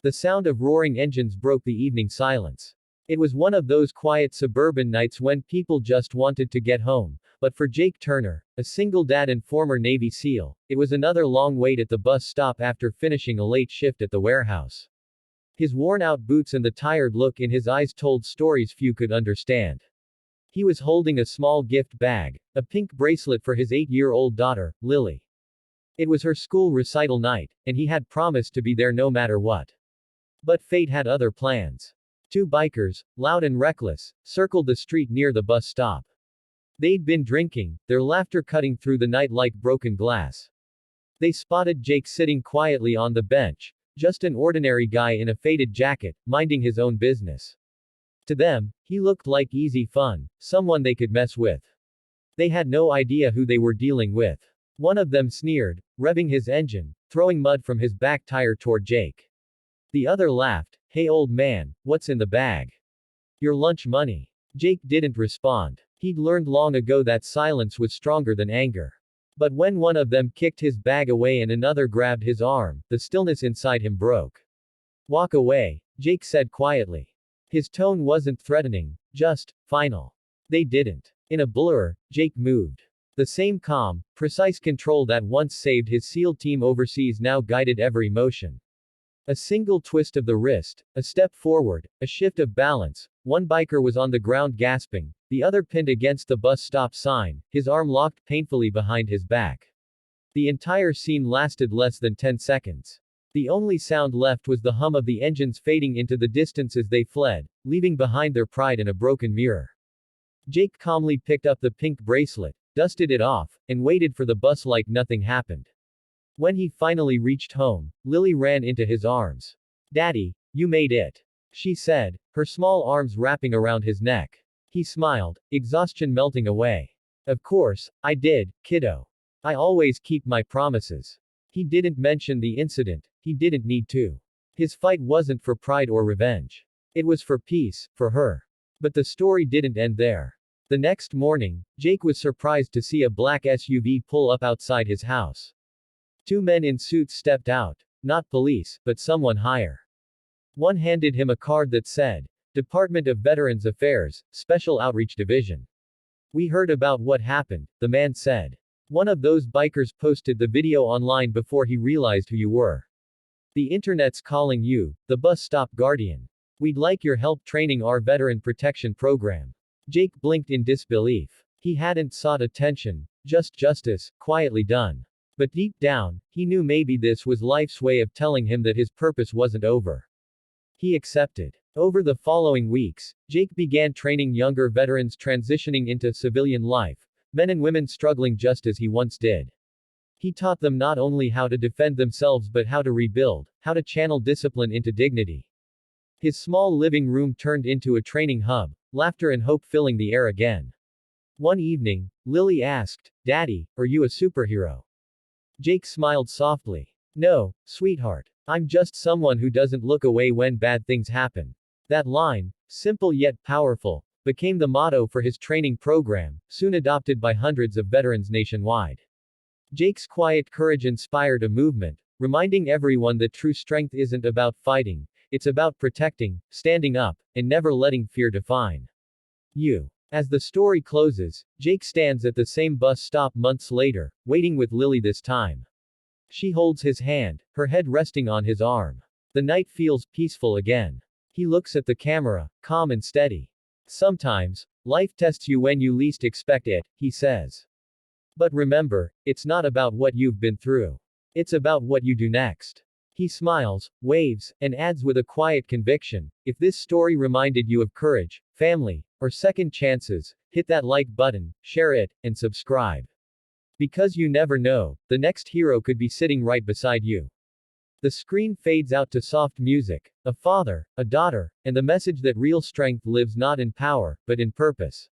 The sound of roaring engines broke the evening silence. It was one of those quiet suburban nights when people just wanted to get home, but for Jake Turner, a single dad and former Navy SEAL, it was another long wait at the bus stop after finishing a late shift at the warehouse. His worn-out boots and the tired look in his eyes told stories few could understand. He was holding a small gift bag, a pink bracelet for his 8-year-old daughter, Lily. It was her school recital night, and he had promised to be there no matter what. But fate had other plans. Two bikers, loud and reckless, circled the street near the bus stop. They'd been drinking, their laughter cutting through the night like broken glass. They spotted Jake sitting quietly on the bench, just an ordinary guy in a faded jacket, minding his own business. To them, he looked like easy fun, someone they could mess with. They had no idea who they were dealing with. One of them sneered, revving his engine, throwing mud from his back tire toward Jake. The other laughed, "Hey old man, what's in the bag? Your lunch money." Jake didn't respond. He'd learned long ago that silence was stronger than anger. But when one of them kicked his bag away and another grabbed his arm, the stillness inside him broke. "Walk away," Jake said quietly. His tone wasn't threatening, just final. They didn't. In a blur, Jake moved. The same calm, precise control that once saved his SEAL team overseas now guided every motion. A single twist of the wrist, a step forward, a shift of balance. One biker was on the ground gasping, the other pinned against the bus stop sign, his arm locked painfully behind his back. The entire scene lasted less than 10 seconds. The only sound left was the hum of the engines fading into the distance as they fled, leaving behind their pride in a broken mirror. Jake calmly picked up the pink bracelet, dusted it off, and waited for the bus like nothing happened. When he finally reached home, Lily ran into his arms. "Daddy, you made it," she said, her small arms wrapping around his neck. He smiled, exhaustion melting away. "Of course, I did, kiddo. I always keep my promises." He didn't mention the incident, he didn't need to. His fight wasn't for pride or revenge. It was for peace, for her. But the story didn't end there. The next morning, Jake was surprised to see a black SUV pull up outside his house. Two men in suits stepped out, not police, but someone higher. One handed him a card that said, "Department of Veterans Affairs, Special Outreach Division." "We heard about what happened," the man said. "One of those bikers posted the video online before he realized who you were. The internet's calling you, the bus stop guardian. We'd like your help training our veteran protection program." Jake blinked in disbelief. He hadn't sought attention, just justice, quietly done. But deep down, he knew maybe this was life's way of telling him that his purpose wasn't over. He accepted. Over the following weeks, Jake began training younger veterans transitioning into civilian life, men and women struggling just as he once did. He taught them not only how to defend themselves but how to rebuild, how to channel discipline into dignity. His small living room turned into a training hub, laughter and hope filling the air again. One evening, Lily asked, "Daddy, are you a superhero?" Jake smiled softly. "No, sweetheart. I'm just someone who doesn't look away when bad things happen." That line, simple yet powerful, became the motto for his training program, soon adopted by hundreds of veterans nationwide. Jake's quiet courage inspired a movement, reminding everyone that true strength isn't about fighting, it's about protecting, standing up, and never letting fear define you. As the story closes, Jake stands at the same bus stop months later, waiting with Lily this time. She holds his hand, her head resting on his arm. The night feels peaceful again. He looks at the camera, calm and steady. "Sometimes, life tests you when you least expect it," he says. "But remember, it's not about what you've been through. It's about what you do next." He smiles, waves, and adds with a quiet conviction, "If this story reminded you of courage, family, or second chances, hit that like button, share it, and subscribe. Because you never know, the next hero could be sitting right beside you." The screen fades out to soft music, a father, a daughter, and the message that real strength lives not in power, but in purpose.